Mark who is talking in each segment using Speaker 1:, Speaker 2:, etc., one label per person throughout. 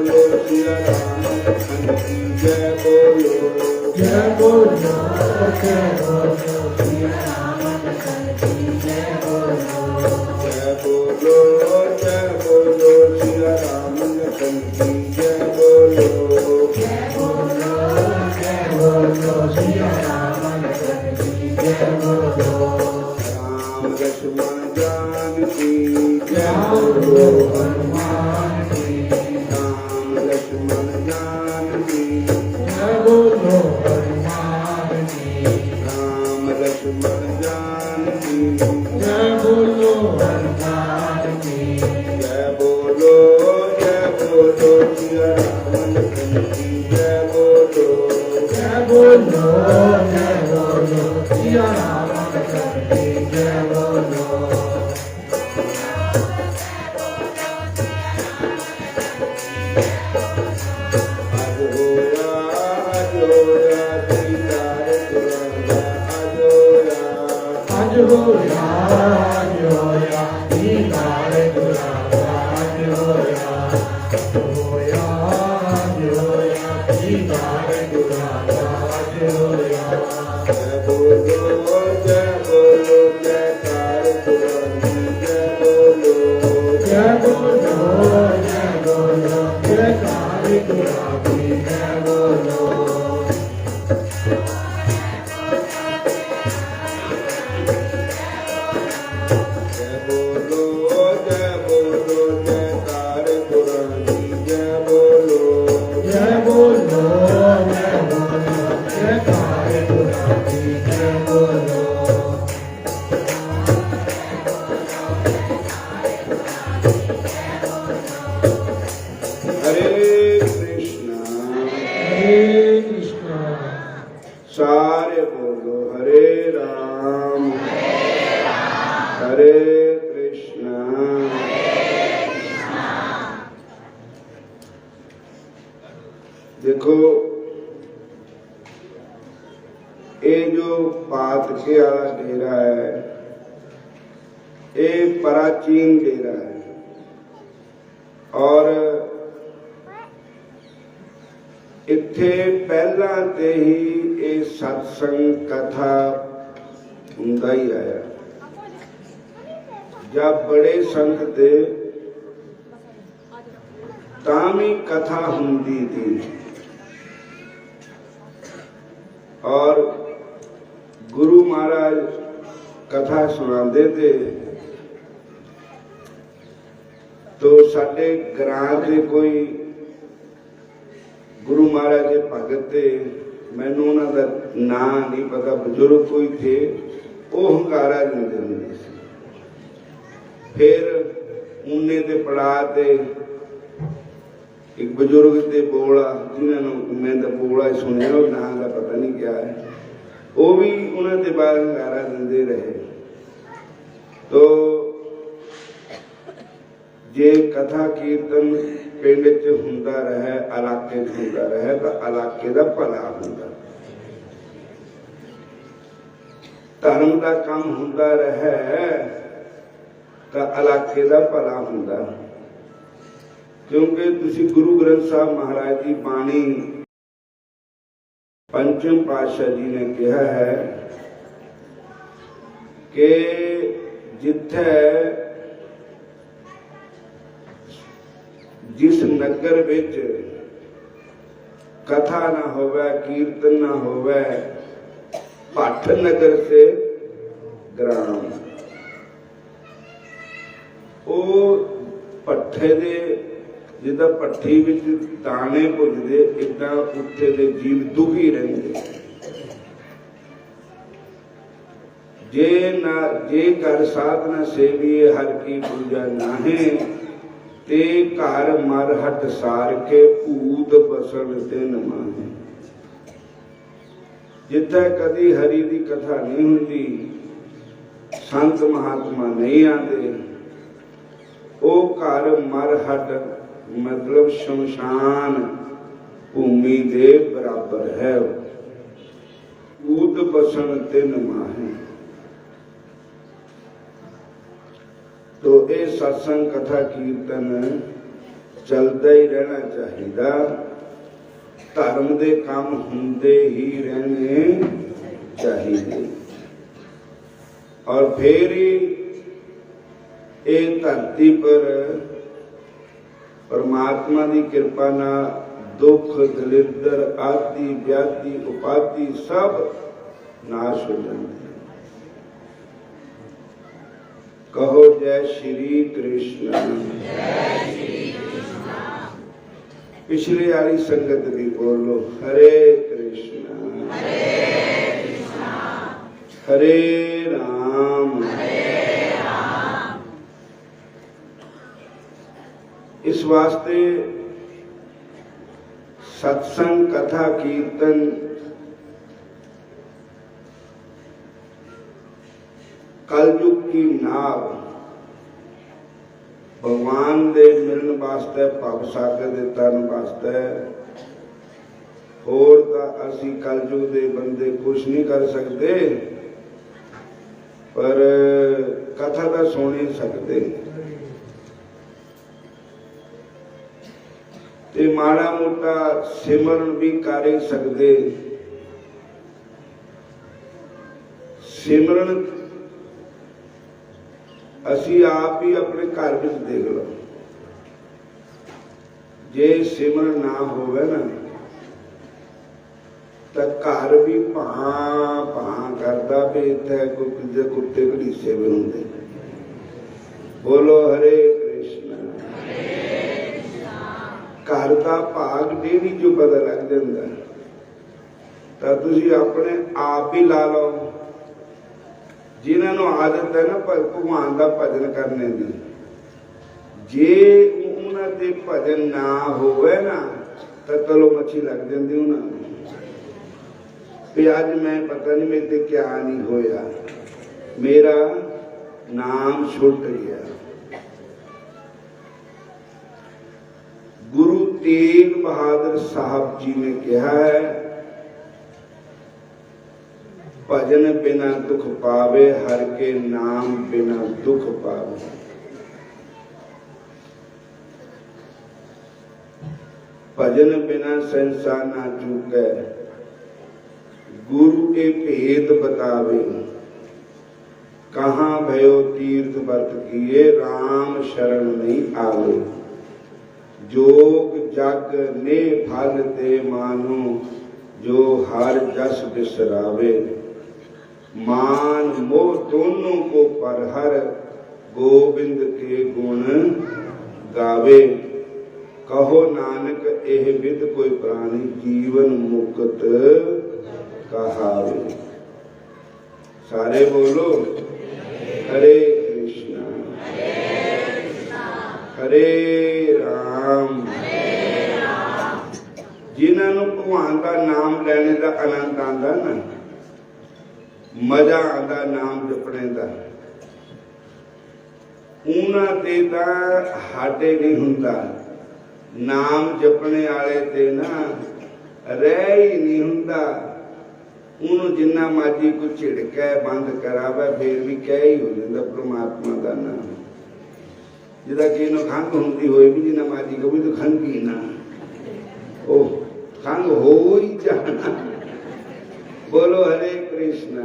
Speaker 1: बोलो सिया राम लखन की जय बोलो
Speaker 2: जय बोलो जय बोलो सिया राम लखन की जय बोलो
Speaker 1: जय बोलो जय बोलो सिया राम लखन की जय बोलो
Speaker 2: जय बोलो सिया राम लखन की जय बोलो
Speaker 1: राम लक्ष्मण जानकी जय
Speaker 2: जय
Speaker 1: बोलो
Speaker 2: बोलो हनुमान की
Speaker 1: राम लक्ष्मण जानकी
Speaker 2: जय बोलो हनुमान की
Speaker 1: राम लक्ष्मण जानकी
Speaker 2: जय बोलो हनुमान की
Speaker 1: जय बोलो सिया राम लखन की जय बोलो
Speaker 2: जय बोलो सिया राम लखन की जय बोलो
Speaker 1: आज होया दीदार पुराना आज होया
Speaker 2: आज होया दीदार दुरावा आज होया दीदार दुरावा आज होया
Speaker 1: जय बोलो जयकार पुरानी जय बोलो
Speaker 2: जय बोलो जयकार दुरावी जय बोलो
Speaker 1: जय बोलो जयकार पुरानी जय बोलो
Speaker 2: जय बोलो जयकार दुरावी जय बोलो
Speaker 1: हरे कृष्णा सारे बोलो हरे राम हरे कृष्णा देखो ये जो पातके वाला डेरा है ये प्राचीन डेरा है और इत्थे पहला ते ही ये सत्संग कथा हुंदा ही आया जब बड़े संत थे तामी कथा हुंदी थी और गुरु महाराज कथा सुनाते थे तो साडे ग्रां दे कोई गुरु महाराज के भगत थे मैनू उन्हां दा नां नहीं पता बजुर्ग कोई थे वो हंगारा देंदे हुंदे सी फिर ऊने ते पड़ा ते एक बुजुर्ग ते बोला जिन्होंने मैं तो बोला सुनिया नां का पता नहीं क्या है वो भी उन्होंने बाद हंगारा देंदे रहे तो जे कथा कीर्तन पिंड च हुंदा रहे इलाके च हुंदा रहे तो इलाके का भला हुंदा धर्म का काम हुंदा रहे तो इलाके का भला हुंदा क्योंकि तुसी गुरु ग्रंथ साहब महाराज की बाणी पंचम पातशाह जी ने कहा है कि जिथे जिस नगर विच कथा ना होवे कीर्तन ना होवे भट्ट नगर से ग्राम ओ पट्ठे दे जिदा भट्ठी विच दाने भुजदे इदा उत्थे दे जीव दुखी रहिंदे जे घर साधना सेवीए हर की पूजा नाहे ते घर मर हट सार के भूत बसन दिन माहे जिथे कदी हरि की कथा नहीं हुंदी संत महात्मा नहीं आते ओ घर मर हट मतलब शमशान भूमि दे बराबर है भूत बसन दिन माहे तो ये सत्संग कथा कीर्तन चलता ही रहना चाहिए। धर्म के काम होंदे ही रहने चाहिए और फिर ही ये धरती पर परमात्मा की कृपा ना दुख दलिद्र आदि व्याधि उपाधि सब नाश हो जाते। कहो जय श्री कृष्ण। पिछले वाली संगत भी बोलो हरे कृष्ण हरे राम। इस वास्ते सत्संग कथा कीर्तन कलयुग की नाव भगवान दे मिलन वास्ते भव सागर दे तरन वास्ते होर तां असीं कलयुग दे बंदे कुछ नहीं कर सकते पर कथा तो सुन ही सकते ते माड़ा मोटा सिमरन भी कर ही सकते। सिमरन असी आप ही अपने घर में देख लो, जे सिमरन ना होवे ना तो घर भी भां भां करता पे इत्थे कोई कुत्ते घड़ीसे भी होंगे। बोलो हरे कृष्ण। घर का भाग डेढ़ी जो पता लग जाता तो तुसी अपने आप ही ला लो जिन्होंने आदत है ना भगवान का भजन करने की। जे उन्होंने भजन ना होवे ना तो चलो मच्छी लग जाती उन्होंने भी अज मैं पता नहीं मेरे से क्या नहीं होया, मेरा नाम छुट गया। गुरु तेग बहादुर साहब जी ने कहा है भजन बिना दुख पावे हर के नाम बिना दुख पावे। भजन बिना संसार ना चूके गुरु के भेद बतावे। कहाँ भयो तीर्थ व्रत किए राम शरण नहीं आवे। जोग जग ने फल ते मानो जो हर जस बिसरावे। मान मोह दोनों को पर हर गोविंद के गुण गावे। कहो नानक एह विद कोई प्राणी जीवन मुक्त कहावे। सारे बोलो हरे कृष्णा हरे राम। जिन्होंने भगवान का नाम लेने का आनंद आता ना, मजा आता नाम जपने का, उन्होंने हाटे नहीं हुंदा। नाम जपने वाले ते ना रह ही नहीं हुंदा। उन्होंने जिन्ना मर्जी को झिड़का बंद करावे फिर भी कह ही हो जाता परमात्मा का नाम। जिदा किसी खंघ होंगी हो भी जिन्ना मर्जी को भी तो खंघी ना ओ खंघ हो ही जाना। बोलो हरे कृष्ण।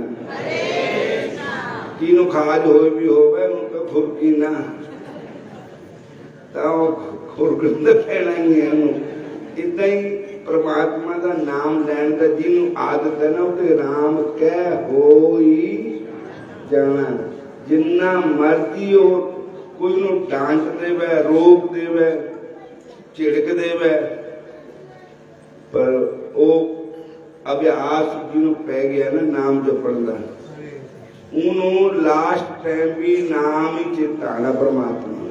Speaker 1: किनो खाज हो भी होवे उनको खुरकी ना तो खुरकन पैना ही है। इदा ही परमात्मा का नाम लैन का जिन्हों आदत है ना उसे राम कह हो ही जाना। जिन्ना मर्जी हो कोई नु डांट देवे रोक देवे झिड़क देवे पर वो अभ्यास जिन्हों पै गया ना नाम जपण का उन्होंने लास्ट टाइम भी नाम ही चेता आना परमात्मा का।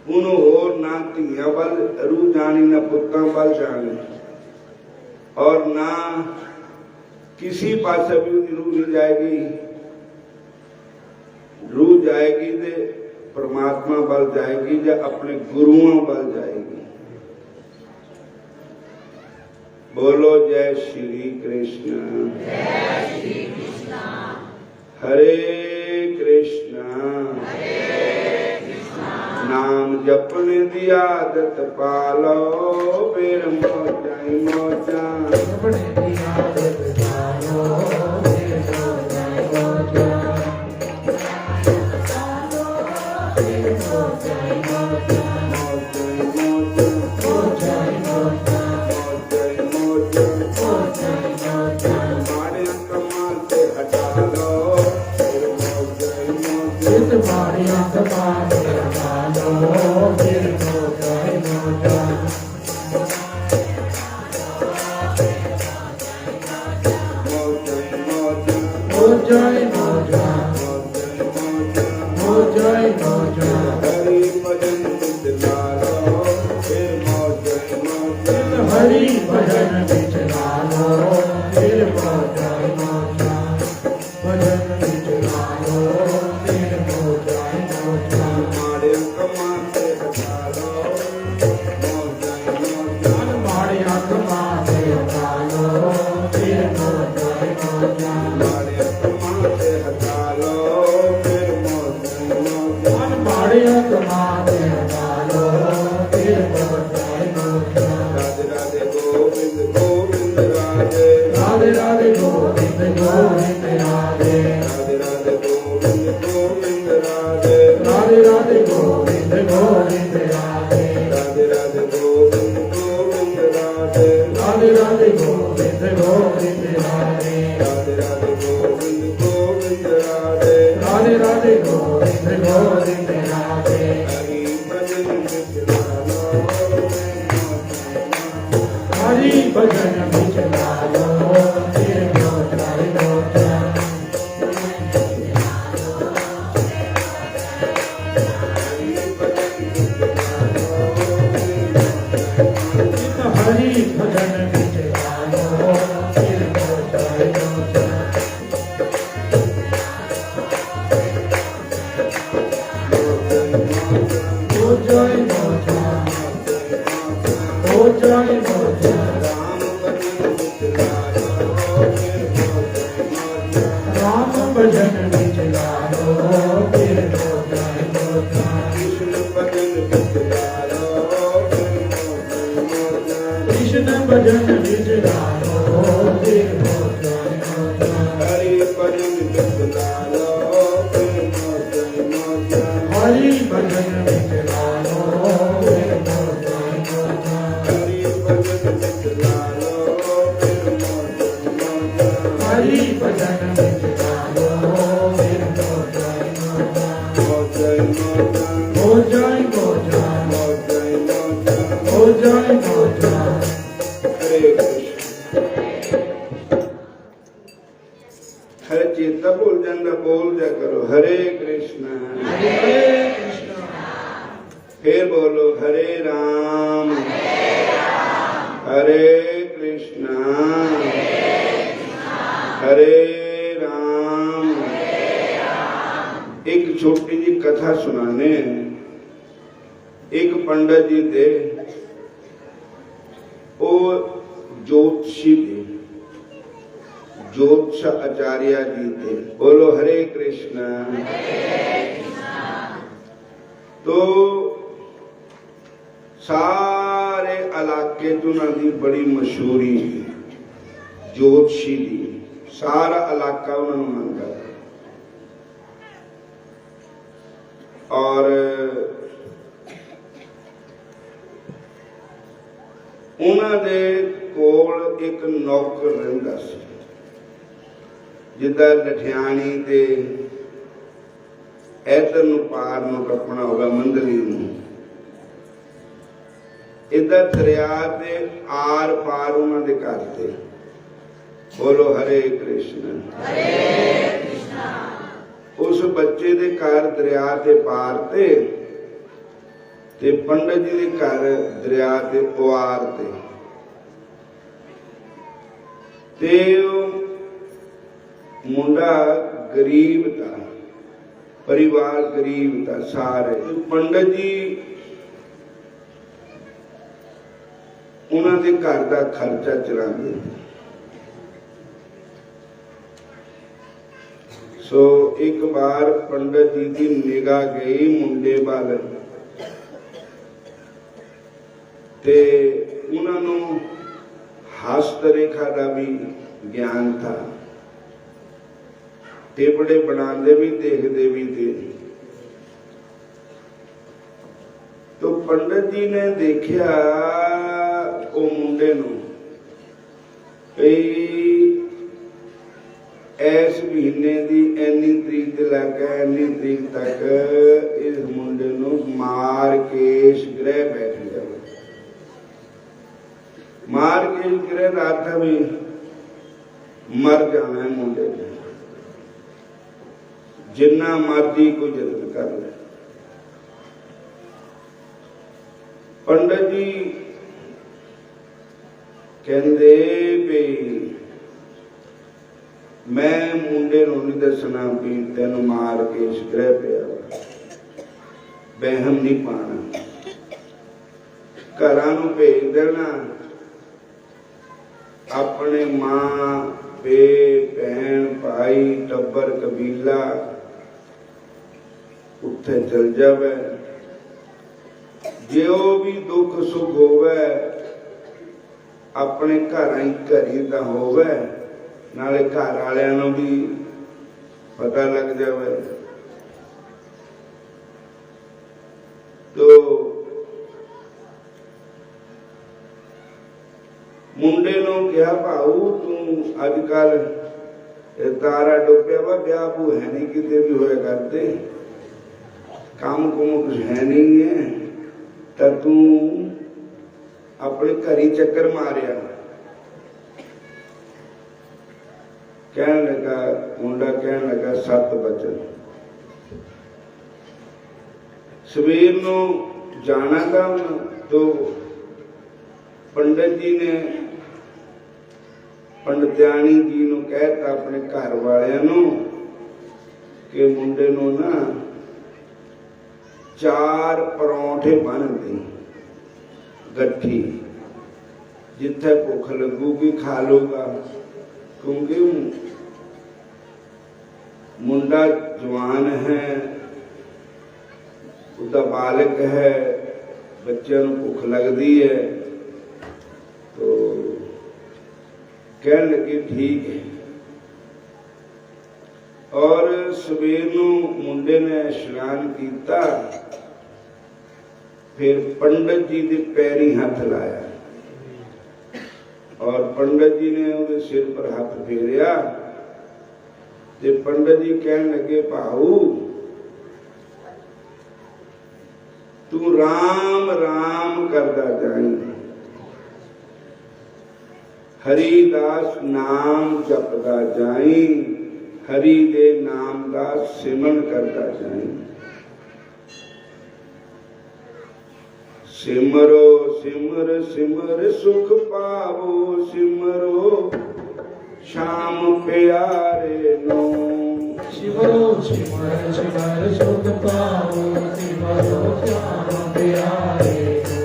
Speaker 1: उन्होंने होर ना धियां वल रूह जानी ना पुत्तां वल जानी और ना किसी पास भी रूह नहीं जाएगी। रूह जाएगी तो परमात्मा वल जाएगी या अपने गुरुओं वल जाएगी। बोलो जय श्री कृष्ण हरे कृष्ण नाम जपने दी आदत पालो फिर मौजा ही मौजा
Speaker 2: अपने की आदत डालो फिर मौजा ही मौजा फिर मौजा ही मौजा मौजा ही मौजा मौजा ही मौजा
Speaker 1: हमारे कमाल से हटा लो फिर मौजा ही मौजा
Speaker 2: इस मारिया समाने डालो फिर मौजा ही मौजा
Speaker 1: मौजा ही मौजा
Speaker 2: मौजा मौजा मौजा मौजा
Speaker 1: हरि भजन बिचला लो फिर मौजा ही मौजा
Speaker 2: हरि भजन बिचला लो फिर मौजा मौजा भजन बिचला लो फिर मौजा मौजा
Speaker 1: हमारे कमाल से हटा लो मौजा ही मौजा
Speaker 2: हमारे आत्मा से डालो फिर मौजा मौजा
Speaker 1: हमारे कमाल से हटा लो फिर मौजा ही मौजा
Speaker 2: हमारे आत्मा से डालो फिर मौजा मौजा
Speaker 1: राधे राधे गोविंद गोविंद राधे
Speaker 2: राधे राधे गोविंद गोविंद राधे
Speaker 1: राधे राधे गोविंद गोविंद राधे
Speaker 2: राधे राधे गोविंद गोविंद राधे
Speaker 1: राधे राधे गोविंद गोविंद राधे
Speaker 2: राधे राधे गोविंद गोविंद राधे
Speaker 1: राधे राधे गोविंद गोविंद राधे
Speaker 2: राधे राधे गोविंद गोविंद राधे
Speaker 1: हरि भजन बिचला लो
Speaker 2: हरि भजन बिचला लो फिर मौजा मौजा हरि भजन बिचला लो फिर मौजा मौजा मौजा मौजा मौजा मौजा
Speaker 1: राम भजन बिचला लो
Speaker 2: राम भजन बिचला लो फिर मौजा मौजा
Speaker 1: कृष्ण भजन बिचला लो फिर मौजा
Speaker 2: कृष्ण भजन बिचला लो फिर मौजा मौजा
Speaker 1: हरि भजन बिचला लो फिर मौजा
Speaker 2: हरि भजन बिचला लो फिर मौजा मौजा
Speaker 1: हरि भजन बिचला लो फिर मौजा
Speaker 2: हरि भजन बिचला लो फिर मौजा मौजा
Speaker 1: मौजा मौजा
Speaker 2: मौजा मौजा
Speaker 1: मौजा
Speaker 2: मौजा मौजा
Speaker 1: हरे कृष्ण हर चेता भूल जाता बोल जा करो हरे कृष्ण
Speaker 2: हरे कृष्ण
Speaker 1: फिर बोलो हरे राम हरे कृष्ण हरे राम एक छोटी जी कथा सुनाने एक पंडित जी थे वो ज्योतिषी थे ज्योतिष आचार्य जी थे बोलो हरे कृष्ण तो सारे इलाके च उन्हां दी बड़ी मशहूरी ज्योतिषी दी सारा इलाका उन्होंने मंगता और उन्होंने कोल एक नौकर रहिंदा सी जिद्दां लठियाणी ते इधर नूं पार नूं टप्पना होगा मंदली नूं इधर दरिया के आर पार उन्होंने करते बोलो हरे कृष्ण उस बच्चे दे घर दरिया के पार ते पंडित जी के घर दरिया के उवार ते मुंडा गरीब था परिवार गरीब था सारे पंडित जी उन्होंने घर का खर्चा चलाते सो एक बार पंडित जी की निगाह गई मुंडे वाल ਤੇ ਉਹਨਾਂ ਨੂੰ ਹਸਤ ਰੇਖਾ ਦਾ ਵੀ ਗਿਆਨ ਥਾ ਤੇ ਬੜੇ ਬਣਾਉਂਦੇ ਵੀ ਦੇਖਦੇ ਵੀ थे। तो पंडित जी ने देखा वो मुंडे नूं इस महीने की इन्नी तरीक ते लैके इन्नी तरीक तक इस मुंडे नूं मारकेश ग्रह बैठ जाए। मारकेश ग्रह का अर्थ भी मर जाना है मुंडे ने, जिन्ना मर्जी कोई जतन कर ले। पंडित जी कहते भी मैं मुंडे नूं नहीं दसना भी तेन मार के ग्रह पिया, बहम नहीं पाना, घरां नूं भेज देना, अपने मां पे भैन भाई टब्बर कबीला उत्थे चल जावे। जो भी दुख सुख होवे अपने घरी दा होवे, नाले घर वालियां नूं भी पता लग जावे। तो मुंडे नूं कहा भाऊ तू अजकल तारा डुबिया वा ब्याह बू है नहीं किते भी होया करते, काम कुम कुछ है नहीं है, तो तू अपने घरी चक्कर मारिया। कहने लगा मुंडा, कहने लगा 7 बचन। सवेर नूं जाना था तो पंडित जी ने पंडित्याणी जी नूं कहता अपने घर वालियां नूं कि मुंडे नूं ना 4 परौंठे बन दी गट्ठी, जिथे भुख लगूगी खा लूगा, क्योंकि मुंडा जवान है, उसका बालक है, बच्चे को भुख लगती है। तो कहने लगे ठीक है। और सवेर नूं मुंडे ने इशनान किया, फिर पंडित जी के पैरी हाथ लाया और पंडित जी ने उसके सिर पर हाथ फेरिया। ते पंडित जी कहने लगे भाऊ तू राम राम करदा जाई, हरिदास नाम जपदा जाई, हरि दे नाम का सिमरन करदा जाई। सिमरो सिमर सिमर सुख पावो, सिमरो श्याम प्यारे नो।
Speaker 2: सिमरो सिमर सिमर सुख पावो, सिमरो श्याम प्यारे नो।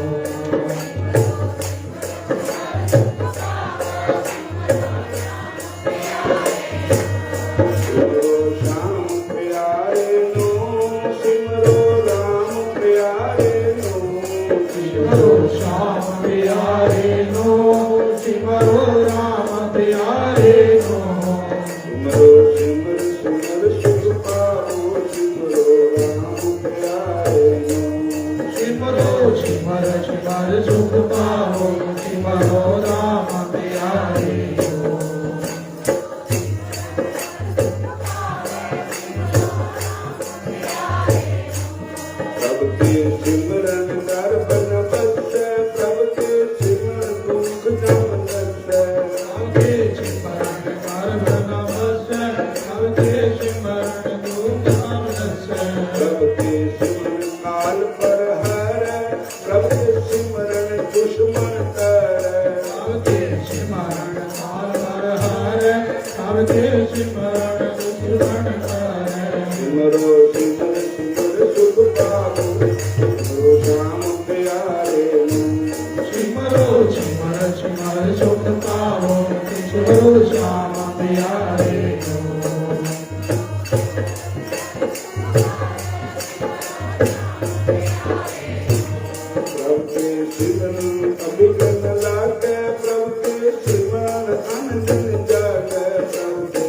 Speaker 1: सिमरन अभिगन लागे प्रभु के सिमरन अनजन जागे प्रभु के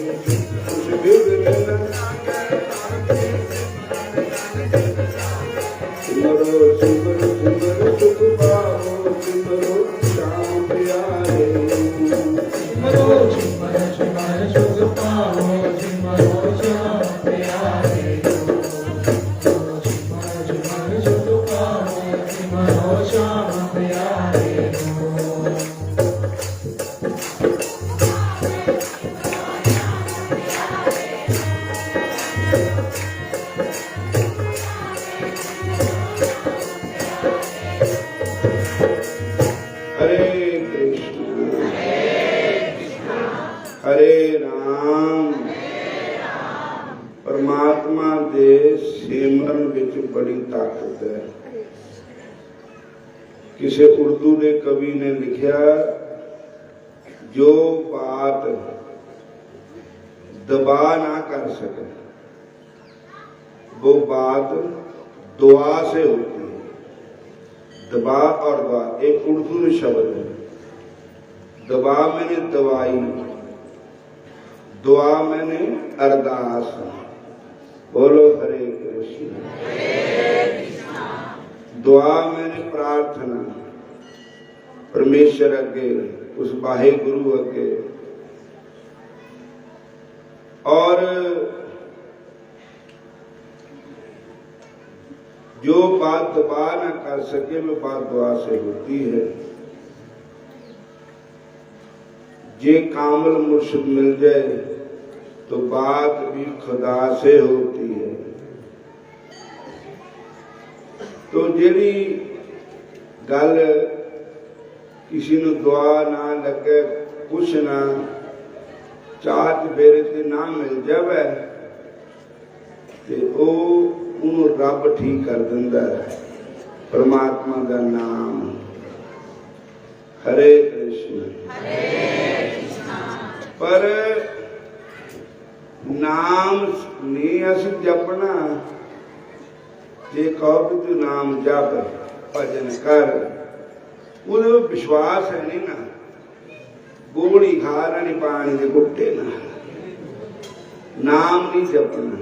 Speaker 1: कुछ बिगड़न सिमरो सिमरो सिमरो सुख पाओ सिमरो श्याम प्यारे
Speaker 2: सिमरो सिमर सिमर सुख पाओ सिमरो श्याम प्यारे सिमरो सिमर सुख पाओ सिमरो श्याम प्यारे
Speaker 1: हरे कृष्ण हरे राम परमात्मा दे सिमरन विच बड़ी ताकत है। किसी उर्दू के कवि ने लिखा, जो बात दबा ना कर सके वो बात दुआ से होती है। दबा और दुआ एक उर्दू शब्द है। दबा मैंने दवाई, दुआ मैंने अरदास। बोलो हरे कृष्ण। दुआ मैंने प्रार्थना परमेश्वर अगे, उस वाहे गुरु अगे। और जो बात दबा ना कर सके वो बात दुआ से होती है। जे कामल मुर्शिद मिल जाए तो बात भी खुदा से होती है। तो जेड़ी गल किसी ने दुआ ना लगे, कुछ ना चार चफेरे ते ना मिल जावे ते उन्होंने रब ठीक कर दिंदा है। परमात्मा का नाम हरे कृष्ण। पर नाम नहीं असी जपना। जे कहो कि तू नाम जप भजन कर, उहदे विश्वास है नहीं ना। गोली खा रही पानी के गुट्टे ना, नाम नहीं जपना,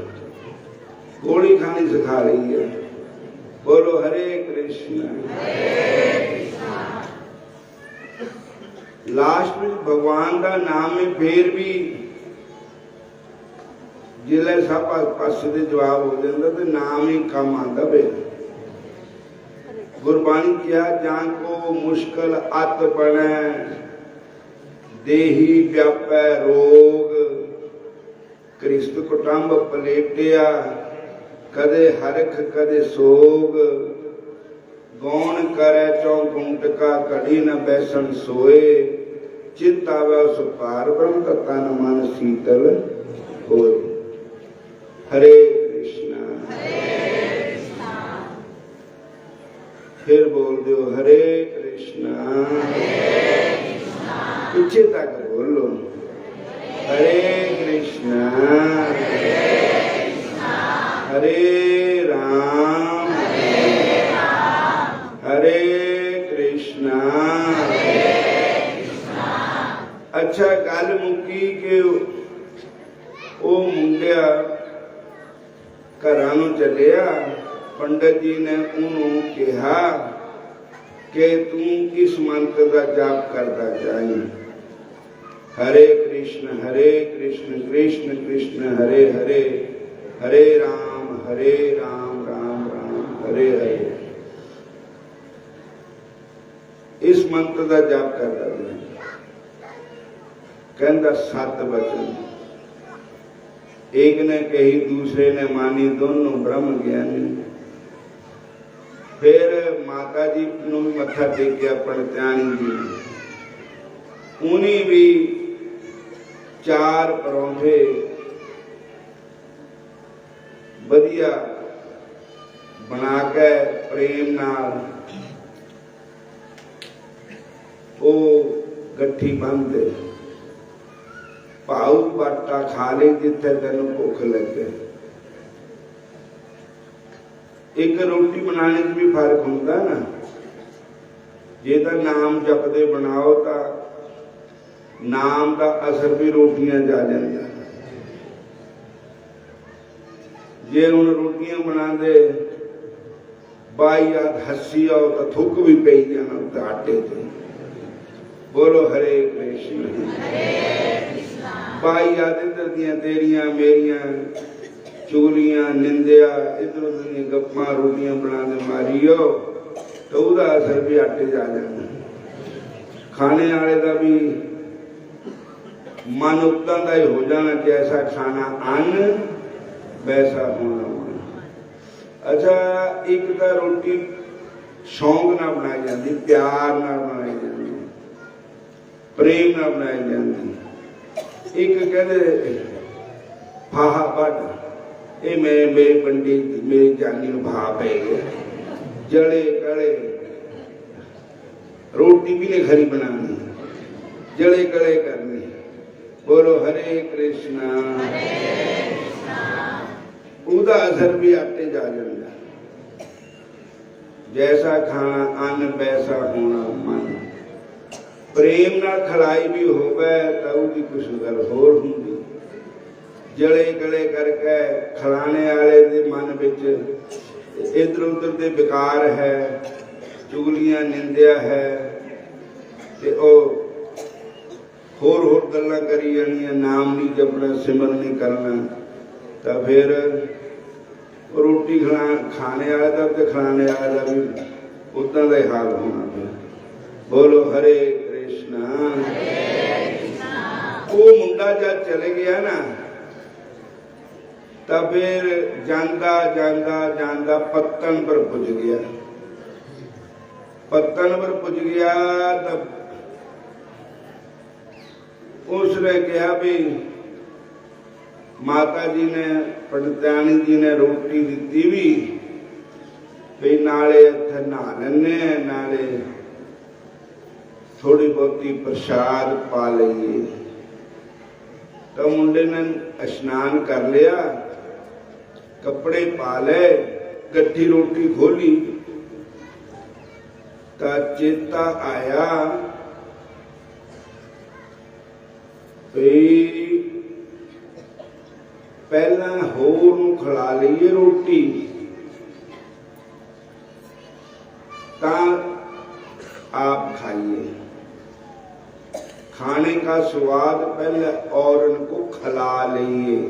Speaker 1: गोली खानी सिखा रही है। बोलो हरे कृष्ण। लास्ट में भगवान का नाम है, फिर भी जिले सब पास से जवाब हो जाता तो नाम ही कम आता बे। गुरबाणी किया जान को मुश्किल अत बने, देही व्यापै रोग, कृष्ण कुटुंब पलेटिया, कदे हरख कदे सोग, गौण करे चौकुंट का कड़ी न बैसन सोए, चित्त आवे उस पार ब्रह्म तन मन शीतल होए। हरे कृष्णा। फिर बोल दो हरे कृष्णा। पीछे तक बोलो हरे कृष्णा हरे राम हरे कृष्णा। अच्छा गल मुकी के वो मुंडिया घरां नूं चलिया। पंडित जी ने उन्होंने कहा कि तू किस मंत्र का जाप करता जाए। हरे कृष्ण कृष्ण कृष्ण हरे हरे, हरे राम राम राम हरे हरे। इस मंत्र का जाप करता जाए। कहता 7 वचन, एक ने कही दूसरे ने मानी, दोनों ब्रह्म ज्ञानी। फिर माता जी ने मत्था टेकिया पड़त्याणी जी, उन्हीं भी 4 परौंठे बढ़िया बना के प्रेम नाल वो गट्ठी बंद भाऊ बाटा खा ले जिथे तेन भुख लगे। एक रोटी बनाने में भी फर्क होता ना। जे तो नाम जपदे बनाओ तो नाम का असर भी रोटियां जा जाता। जे हुण रोटियां बनाते बाईयात हसी आओ तो थुक भी पई जाना उत्ते आटे ते। बोलो हरे कृष्ण। बाईयात इधर दियां तेरियां मेरियां चुगलियां निंदिया इधर उधर दी गप्पां रोटियां बना दे मारियो तो उसका असर भी आटे जा जाना। खाने वाले का भी मन उतना का ही हो जाना, जैसा खाना अन्न वैसा होना मन। अच्छा, एक तो रोटी शौक ना बनाई जाती, प्यार ना बनाई जाती, प्रेम ना बनाई जाती। एक कहते फाहा बट ये मेरे पंडित मेरी जानी भा पै गया, जड़े कड़े रोटी भी नहीं खरी बनानी, जड़े कड़े करनी। बोलो हरे कृष्णा। उसका असर भी आटे जा जाता। जैसा खाना अन्न वैसा होना मन। प्रेम ना खलाई भी होवे तो उसकी कुछ गल होर हुंदी। जड़े गले करके खिलाने वाले दे मन विच इधर उधर दे विकार है, चुगलियां निंदिया है, ते ओ होर होर गल्लां करी जानियां, नाम नहीं जपना, सिमरन नहीं करना, तो फिर रोटी खाने वाले का तो खाने वाले का भी उतना का ही हाल होना फिर। बोलो हरे कृष्णा। वो मुंडा जब चले गया ना तब फिर जांदा जांदा जांदा पत्तन पर पुज गया। पत्तन पर पुज गया तब उसने कहा भी माता जी ने पंडितानी जी ने रोटी दी भी नाले इत्थे नहा लैने, नाले थोड़ी बहुती प्रसाद पा लीए। तो मुंडे ने स्नान कर लिया, कपड़े पा ले, गड्ढी रोटी खोली तो चेता आया पहला होर नूं खिला लीए रोटी ता आप खाइए। खाने का स्वाद पहले और उनको खिला लीए।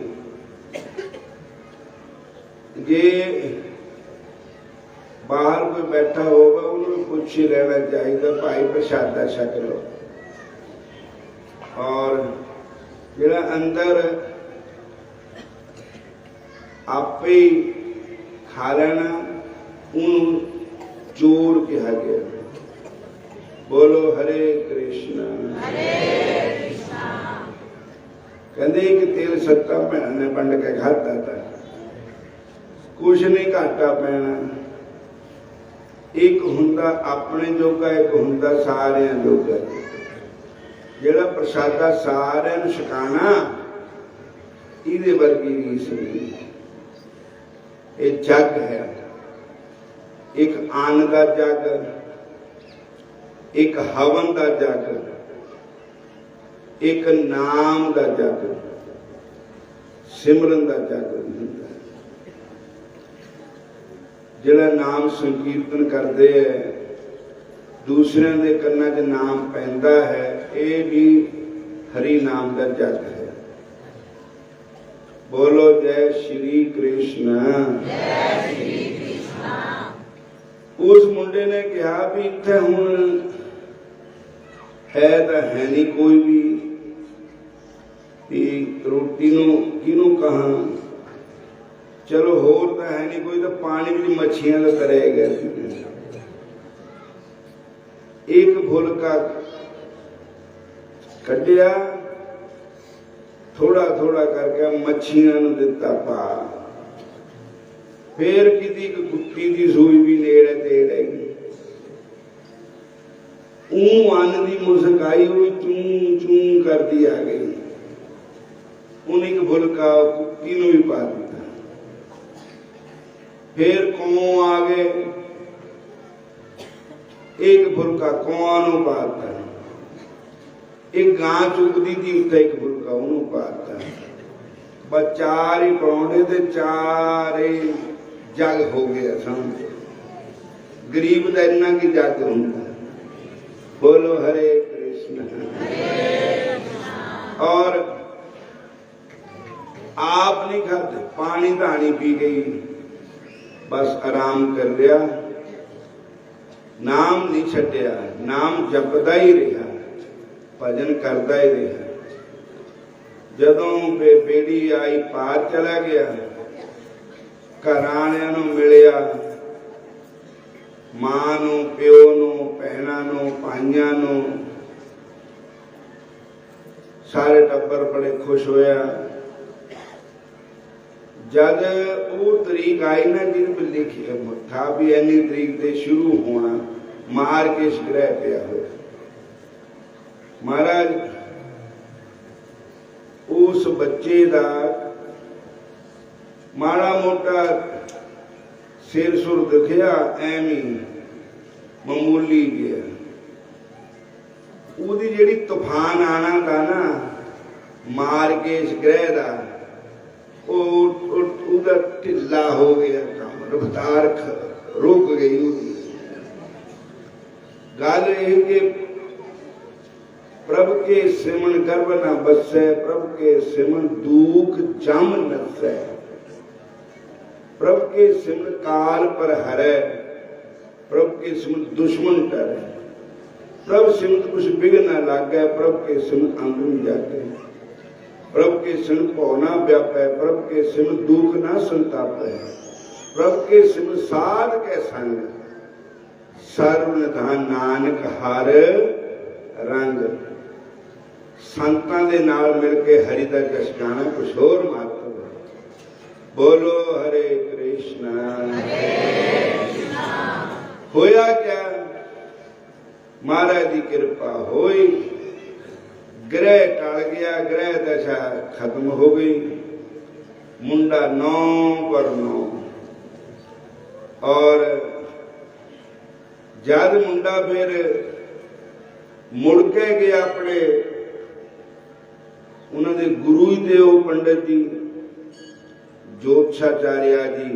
Speaker 1: जे बाहर कोई बैठा होगा उन्होंने कुछ ही रहना चाहिए, भाई प्रसादा छक लो। और जिहड़ा अंदर आपे खा लेना उन्होंने चोर कहा गया। बोलो हरे कृष्णा। कहते कि तेल सत्ता भैन ने वंड के खाता था, कुछ नहीं घाटा पैना। एक हुंदा अपने जोगा, एक हुंदा सारियां जोगा। जिहड़ा प्रसादा सारियां नूं छकाना इहदे वर्गी रीस नहीं। ये जग है, एक अन्न का जग, एक हवन का जग, एक नाम का जग, सिमरन का जग हुंदा। जिहड़ा नाम संकीर्तन करते है, दूसरे के कन्ना च नाम पैंदा है, ये भी हरि नाम का जग है। बोलो जय श्री कृष्ण। उस मुंडे ने कहा भी इत्थे हुण है तो है नहीं कोई भी रोटी नूं किहनूं कहां। चलो होर तो है नहीं कोई, तो पानी में मच्छियां तो करे गए। एक फुलका कढ़िया, थोड़ा थोड़ा करके मच्छियां नूं दिता पा। फिर किसी कुत्ती की सूई भी नेड़े तेड़े अन्न की मुस्काई हुई चूं चूं करती आ गई। उन्हें एक फुलका कुत्ती नूं भी पा दिता। फिर कौं आ गए, एक फुलका कौन पाता, एक गां चुकती थी उत्थे एक फुलका उन्होंने पाता। बस 4 ही परौंठे ते 4 ही जग हो गया। समझ गरीब का इन्ना की जग होंगे। बोलो हरे कृष्ण। और आप नहीं खाते, पानी धानी पी गई, बस आराम कर लिया, नाम नहीं छड्या, नाम जपदा ही रहा, भजन करता ही रहा। जदों बेड़ी आई पार चला गया, घर आलियां नूं मिलिया, मां नूं, प्यो नूं, भैणां नूं, भाइयां नूं, सारे टब्बर बड़े खुश होया। जद वो तरीक आई ना जिन पर लिखी था भी इन्नी तरीक से शुरू होना, मार के ग्रह पिया हो। महाराज उस बच्चे का माड़ा मोटा सिर सुर दिखिया, एवं मामूली गया। ਉਹਦੀ ਜਿਹੜੀ तूफान आना था ना मार के इस ग्रह का, ਉਹਦਾ ढिला हो गया काम, रफ्तार रुक गई। गल यह कि प्रभ के सिमन गर्भ न बसै, प्रभ के सिमन दुख जम नसै, प्रभ के सिमन काल पर हरै, प्रभ के सिमन दुश्मन डरै, प्रभ सिमत कुछ बिघ न लागै, प्रभ के सिमत अंग जागै, प्रभ के सिमत भौ न व्यापै, प्रभ के सिमत दुख न संतापै, प्रभ के सिमत साध के संग, सर्व निधान नानक हर रंग। संतां दे नाल मिल के हरि दा जस गाना कुछ होर महत्व है। बोलो हरे कृष्ण। होया क्या, महाराज की कृपा होई, ग्रह टल गया, ग्रह दशा खत्म हो गई। मुंडा 9 पर 9। और जद मुंडा फिर मुड़ के गया अपने उन्होंने गुरु ही थे, वो पंडित जी ज्योतिषाचार्य जी,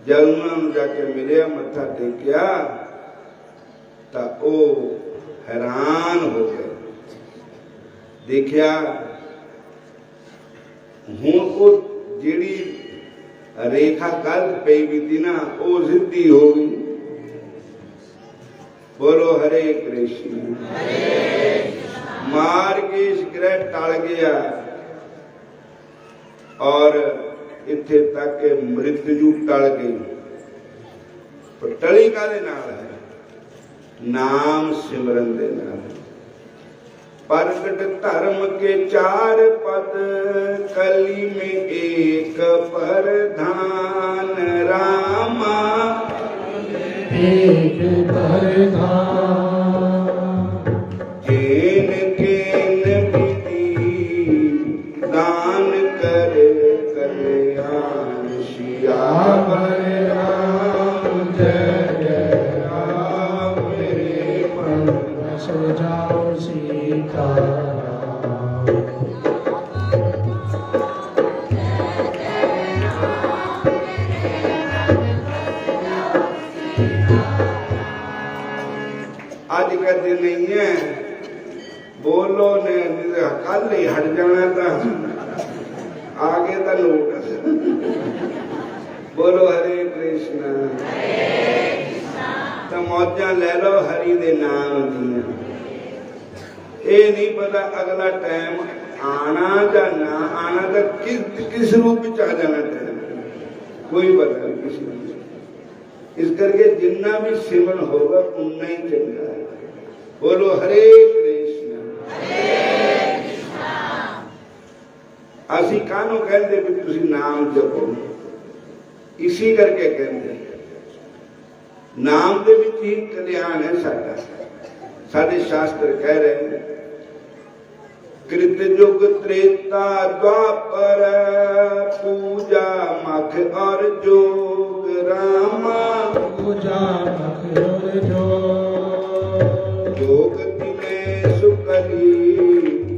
Speaker 1: जब उन्होंने जाके मिले, मत्था टेकिया, तो वो हैरान हो गए। देखिया हुण वो जिहड़ी रेखा गलत पई भी थी ना, वो सिद्धी हो गई। बोलो हरे कृष्ण। मार के इस ग्रह टल गया और इत्थे तक मृत्यु टल गई। पर टली काहदे नाल है? नाम सिमरन दे नाल। प्रगट धर्म के 4 पद, कली में एक प्रधान, रामा
Speaker 2: एक प्रधान।
Speaker 1: जेन केन विधि दान करे कल्याण, सियावर राम जय जय राम, मेरे मन
Speaker 2: बस जाओ सीताराम।
Speaker 1: आज का दिन नहीं है, बोलो ने कल ही हट जाना था, आगे का नोटिस। बोलो हरे कृष्ण। तो मौजा ले लो हरि दे नाम दियां। ये नहीं पता अगला टाइम आना या ना आना, तो किस रूप में आ जाना टाइम, कोई पता नहीं किसी को। इस करके जिन्ना भी सिमरन होगा उन्ना ही चंगा है। बोलो हरे कृष्ण। असी कानों कहते भी तुसी नाम जपो, इसी करके कहते नाम दे विच ही कल्याण है साडा। साडे शास्त्र कह रहे हैं कृत युग त्रेता द्वापर पूजा मख और जोग रामा
Speaker 2: पूजा मख और
Speaker 1: जोग तिने सुकली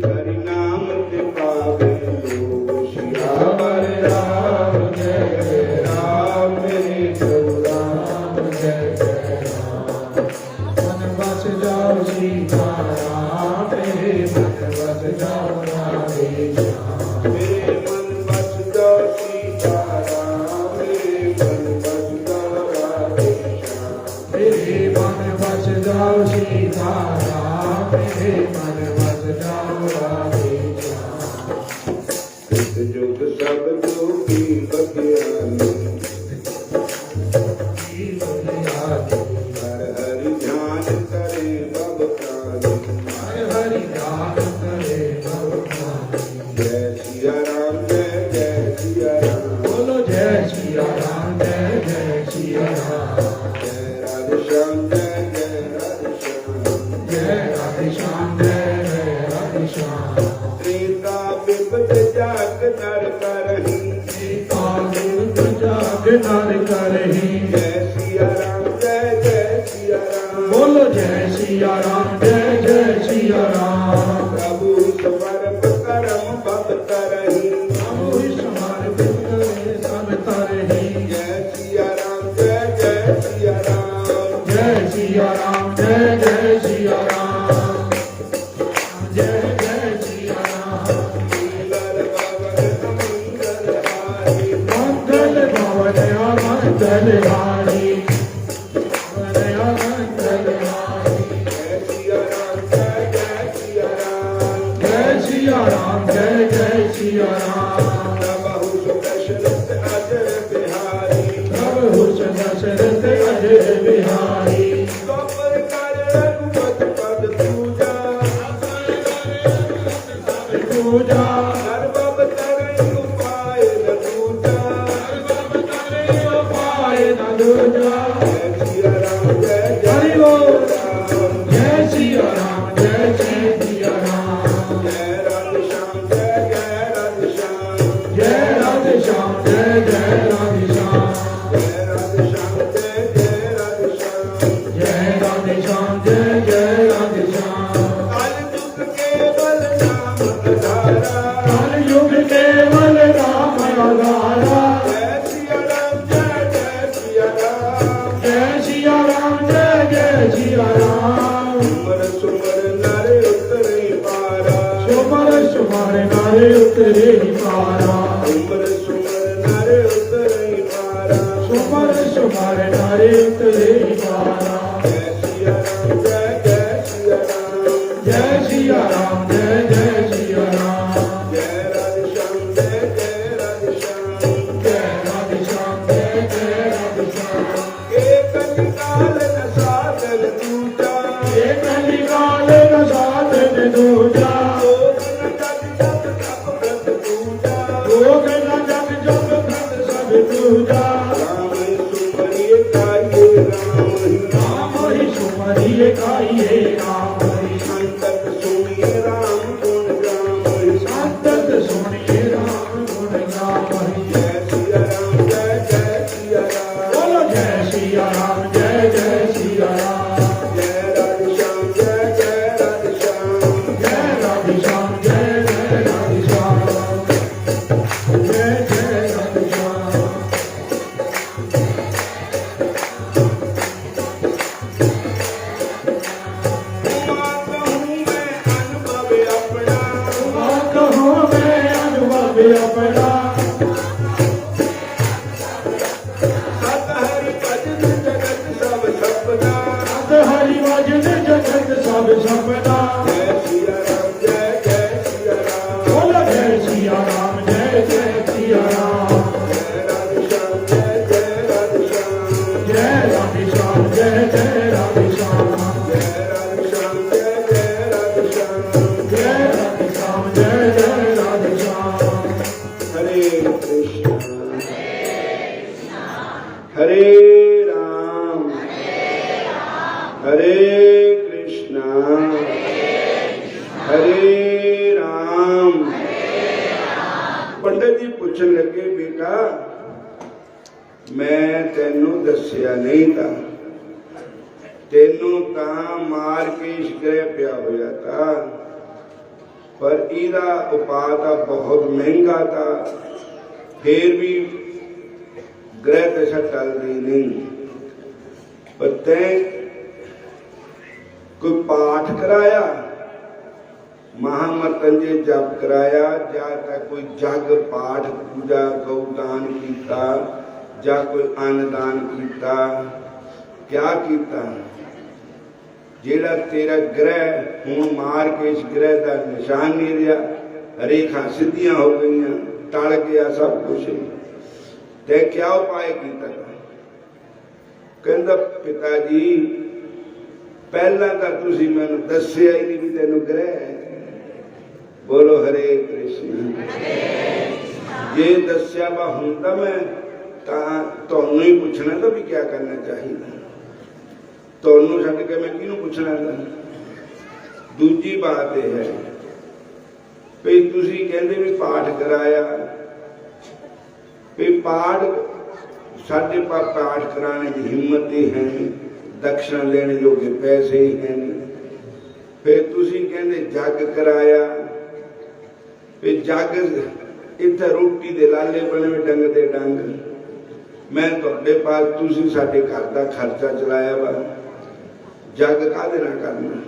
Speaker 1: हरि नाम ते पावे लोग सियावर राम जय जय राम मेरे प्रभु राम
Speaker 2: जय जय राम। मन बस जाओ सीताराम मेरे मन बस जाओ राधे श्याम।
Speaker 1: मेरे मन बस जाओ सीताराम मेरे मन बस जाओ राधे श्याम।
Speaker 2: मेरे मन बस जाओ सीताराम मेरे मन बस जाओ राधे श्याम।
Speaker 1: कृत युग सब जोगी बतियानी हर हरि ध्यान करे भगतानी
Speaker 2: हरि ध्यान करे भगवान।
Speaker 1: जय सिया राम जय जय सिया राम
Speaker 2: बोलो जय सिया राम जय जय सिया राम।
Speaker 1: जय राधे श्याम जय जय राधे श्याम।
Speaker 2: जय राधे श्याम जय जय राधे श्याम।
Speaker 1: त्रेता विपद जाग नर करही
Speaker 2: सीता विरुद्ध जाग नर करही।
Speaker 1: जय सिया राम जय जय सिया राम।
Speaker 2: बोलो जय सिया राम जय जय सिया राम।
Speaker 1: प्रभु स्वर करम भव करही
Speaker 2: प्रभु समर्पित करे सब तरही।
Speaker 1: जय सिया राम जय जय सिया राम।
Speaker 2: जय सिया राम जय जय सिया राम। जय जय सिया राम।
Speaker 1: मंगल भवन मंगल हारी
Speaker 2: मंगल भवन मंगल हारी। मंगल हारी।
Speaker 1: जय सिया राम जय जय सिया राम।
Speaker 2: जय सिया राम जय जय सिया राम।
Speaker 1: प्रभु सुदशरथ अजर बिहारी
Speaker 2: प्रभु दशरथ अजय बिहारी।
Speaker 1: द्वापर कर रघुपति पद पूजा
Speaker 2: पूजा
Speaker 1: सर्वभ तरई उपाय न दूजा।
Speaker 2: पाए न दूजा।
Speaker 1: जय सिया राम जय जय
Speaker 2: हरि बोल।
Speaker 1: राम।
Speaker 2: जय सिया राम जय जय सिया राम।
Speaker 1: जय राधे श्याम जय जय राधे श्याम।
Speaker 2: जय राधे श्याम जय जय राधे श्याम।
Speaker 1: जय राधे श्याम जय जय राधे श्याम।
Speaker 2: जय राधे श्याम जय जय राधे श्याम।
Speaker 1: कल युग केवल राम आधारा।
Speaker 2: काल युग केवल राम आधारा।
Speaker 1: जय सिया राम जय जय सिया राम।
Speaker 2: जय सिया राम जय जय सिया राम।
Speaker 1: सुमर सुमर नर उतरे पारा।
Speaker 2: सुमर सुमर नारे उतरे पारा।
Speaker 1: सुमर सुमर नर उतरे पारा।
Speaker 2: सुमर सुमर नारे उतरे पारा।
Speaker 1: जय सिया राम जय जय सिया राम।
Speaker 2: जय सिया राम जय जय सिया राम।
Speaker 1: जय राधे श्याम जय जय राधे श्याम।
Speaker 2: जय राधे श्याम जय जय राधे श्याम।
Speaker 1: एक निकाल न साधन दूजा।
Speaker 2: एक निकाल न साधन दूजा।
Speaker 1: लोग न जग जग तप व्रत पूजा।
Speaker 2: लोग न जग जग व्रत सब दूजा।
Speaker 1: राम सुमरिय काये राम ही।
Speaker 2: राम ही सुमरिए गाइए राम ही।
Speaker 1: संतत सुनिए राम गुण गाम ही।
Speaker 2: संतत सुनिए राम गुण गाम ही।
Speaker 1: जय सिया राम जय जय सिया राम।
Speaker 2: बोलो जय सिया राम जय जय सिया राम।
Speaker 1: जय राधे श्याम जय जय राधे श्याम।
Speaker 2: जय राधे श्याम जय जय राधे श्याम। जय जय राधे श्याम।
Speaker 1: उमा कहूँ मैं अनुभव अपना।
Speaker 2: कहूँ मैं अनुभव अपना।
Speaker 1: सत हरि भजन जगत सब सपना।
Speaker 2: सत हरि भजन जगत सब सपना।
Speaker 1: जय सिया राम जय जय सिया राम।
Speaker 2: बोलो जय सिया राम जय जय सिया राम।
Speaker 1: जय राधे श्याम जय जय राधे श्याम।
Speaker 2: जय राधे श्याम जय जय राधे श्याम।
Speaker 1: जय राधे श्याम जय जय राधे श्याम।
Speaker 2: जय राधे श्याम जय जय राधे श्याम।
Speaker 1: हरे कृष्ण हरे राम हरे कृष्ण हरे राम दसिया नहीं था, तेनू तां मार के ग्रह पिया होया था, पर इहदा उपाय तां बहुत महंगा था, फिर भी ग्रह दशा टलदी नहीं। पर तैं कोई पाठ कराया, महामृत्युंजय जप कराया, या कोई जग पाठ पूजा गौदान किया, या कोई अन्नदान किया, क्या किया? जेड़ा तेरा ग्रह हूँ मार के इस ग्रह का निशान नहीं रहा, रेखा सीधियां हो गई, टल गया सब कुछ, ते क्या उपाय किया? कहंदा पिता जी पहला तो तुसी मैनू दसिया ही नहीं भी तेनू ग्रह है। बोलो हरे कृष्ण। जे दसिया वा हुंदा मैं तुहानू ही पूछना था भी क्या करना चाहिए, तुहानू छड्ड के मैं किहनू पूछना था? दूजी बात यह है भी तुसी कहंदे भी पाठ कराया, भी पाठ साढ़े पाठ कराने की हिम्मत ही है नहीं, दक्षिणा लेने जोगे पैसे ही है नहीं। फिर तुसी कहंदे जग कराया, फिर जग इत्थे रोटी दे लाले बने में डंग दे डंग, मैं तुहाडे पास तुसी साडे घर दा खर्चा चलाया वा, जग काहदे नाल करना?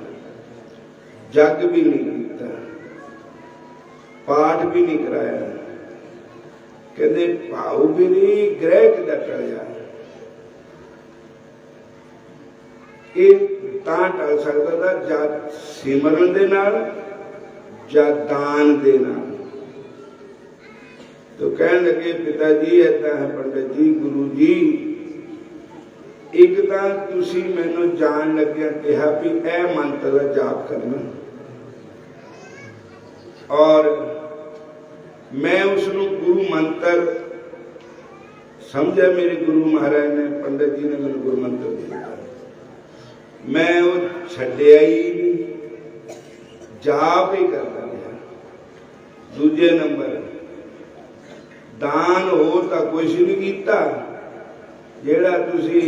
Speaker 1: जग भी नहीं कीता, पाठ भी नहीं कराया। कहते भाऊ भी नहीं ग्रह किदा टलिया? ये तां टल सकता था या सिमरन दे नाल या दान दे नाल। तो कहने लगे पिताजी ऐसा है पंडित जी, गुरु जी, एक तां तुसी मैनू जान लग्या कहा भी ए मंत्र का जाप करना, और मैं उसनू गुरु मंत्र समझा, मेरे गुरु महाराज ने पंडित जी ने मैंने गुरु मंत्र दिया, मैं वो छड्डिया ही नहीं, जाप ही करता गया। दूजे नंबर दान होर तां कुछ नहीं कीता, जेड़ा तुसी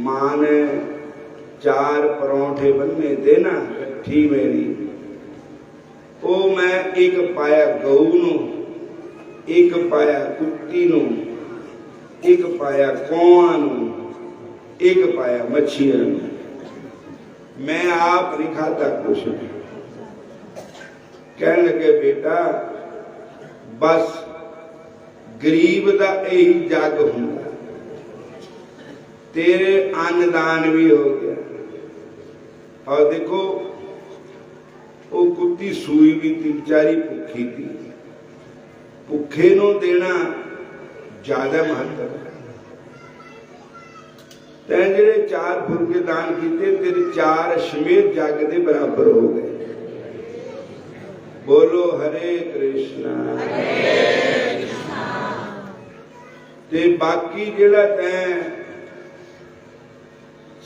Speaker 1: मां ने 4 परौंठे बन्ने देना कट्ठी मेरी, वो मैं एक पाया गऊ नू, एक पाया कुत्ती नू, एक पाया कौआ नू, एक पाया मच्छियां नू, मैं आप नहीं खाता कुछ। कहने लगे बेटा बस गरीब दा यही जग हुंदा, तेरे अन्नदान भी हो गया। और देखो वो कुत्ती सूई भी थी, बेचारी भुखी थी, भुखे नूं देना ज्यादा महत्व है। तैं जेड़े 4 फुलके दान किए, तेरे 4 अश्वमेध जग के बराबर हो गए। बोलो हरे कृष्णा। ते बाकी जेड़ा तैं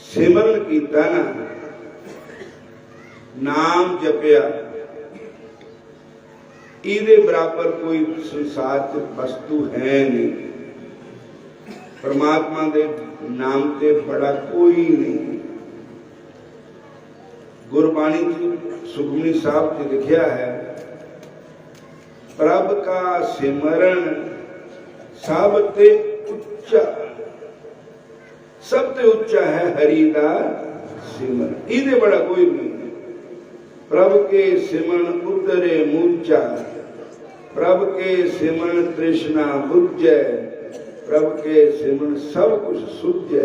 Speaker 1: सिमरन कीता ना, नाम जपिया, इहदे बराबर कोई संसार च वस्तु है नहीं। परमात्मा दे नाम ते बड़ा कोई नहीं। गुरबाणी सुखमनी साहब ने लिखा है, प्रभ का सिमरन सब ते उच्चा, सब ते उच्चा है हरि दा सिमरन, इहदे बड़ा कोई नहीं। प्रभ के सिमरन उतरे मूर्छा, प्रभ के सिमरन तृष्णा बुझै, प्रभ के सिमरन सब कुछ सुझै,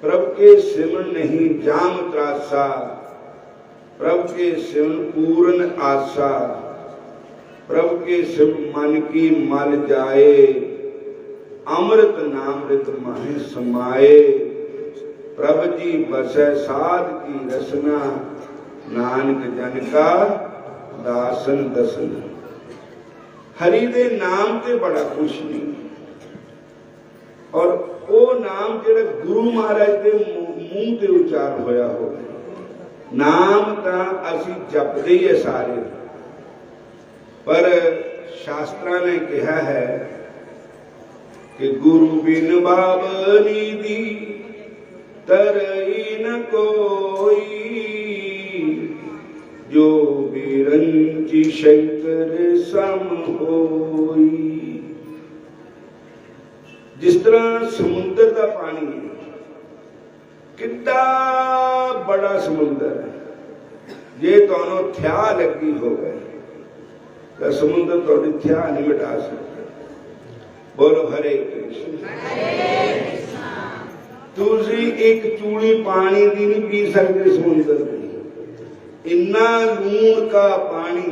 Speaker 1: प्रभ के सिमरन नहीं जाम त्रासा, प्रभ के सिमरन पूर्ण आशा, प्रभ के सिमरन मन की मल जाए, अमृत नामृत माहे समाए, प्रभ जी बसै साध की रसना, नानक जन का दासन दसन। हरि दे नाम ते बड़ा कुछ नहीं। और वो नाम जेड़ा गुरु महाराज के मुंह ते उच्चार होया हो, नाम तां असीं जपदे ही है सारे, पर शास्त्रा ने कहा है कि गुरु बिन बाबनी दी तरई न कोई, जो बिरंची शंकर सम होई। जिस तरह समुद्र का पानी है, कितना बड़ा समुद्र है, जे तुहानू थ्या लगी होवे तो समुद्र थोड़ी थ्या नहीं मिटा सकता। बोलो हरे कृष्ण। तुसी एक चूड़ी पानी की नहीं पी सकते समुद्र की, इन्ना लूण का पानी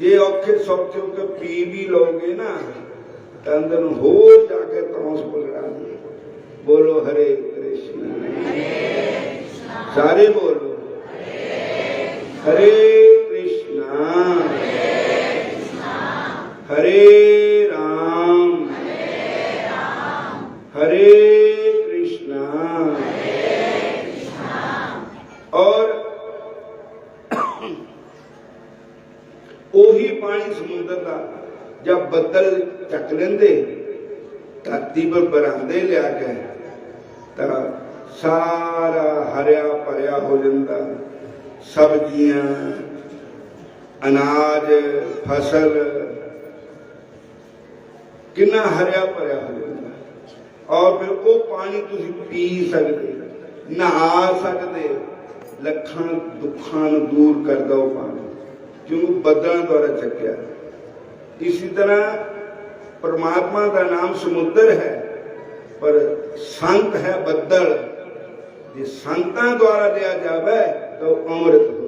Speaker 1: जे औखे सौखे होकर पी भी लोगे ना तो अंदर हो जाके तौस पकड़ा। बोलो हरे कृष्ण। सारे बोलो हरे कृष्णा हरे राम हरे कृष्णा। और ओही पानी समुद्र का जब बदल चक लेंदे धरती पर बरांदे लिया के तो सारा हरिया भरिया हो जाता। सब्जियां, अनाज, फसल कितना हरिया भरिया हो जाता। और फिर वो पानी तुसी पी सकते, नहा सकते, लखां दुखां नूं दूर कर दो पानी, क्यों बदलों द्वारा चक्या। इसी तरह परमात्मा का नाम समुद्र है, पर संत है बदल। जे संतां द्वारा लिया जावे तो अमृत हो।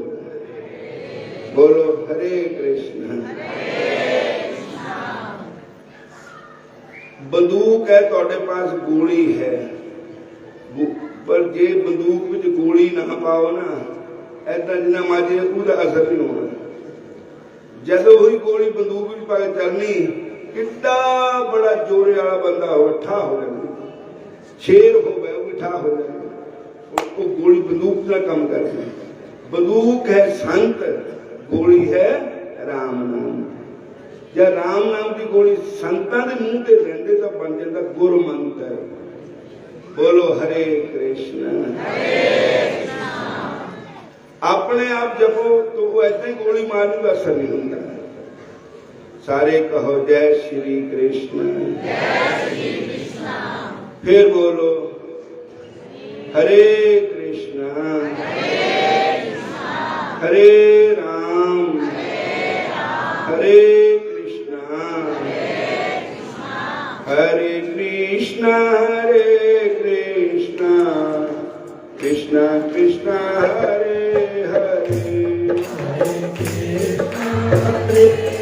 Speaker 1: बोलो हरे कृष्ण। बंदूक है तुहाडे पास, गोली है, पर जे बंदूक विच गोली ना पाओ ना, ऐसा जिन्ना मर्जी उसका असर नहीं होना। जदों हुई गोली बंदूक विच पा के चलनी, कितना बड़ा जोरे वाला बंदा हो ठा हो जाए, शेर हो गए वो ठा हो जाए। वो गोली बंदूक का काम करती है। बंदूक है संत, गोली है राम नाम। जब राम नाम की गोली संतां दे मुंह ते लेंदे तो बन जाता गुरु मंत्र। बोलो हरे कृष्ण। अपने आप जपो तो वो ऐसे ही गोली मारने का असर नहीं होता। सारे कहो जय श्री कृष्ण। फिर बोलो हरे कृष्ण हरे राम हरे कृष्ण हरे कृष्ण कृष्ण कृष्ण हरे हरे।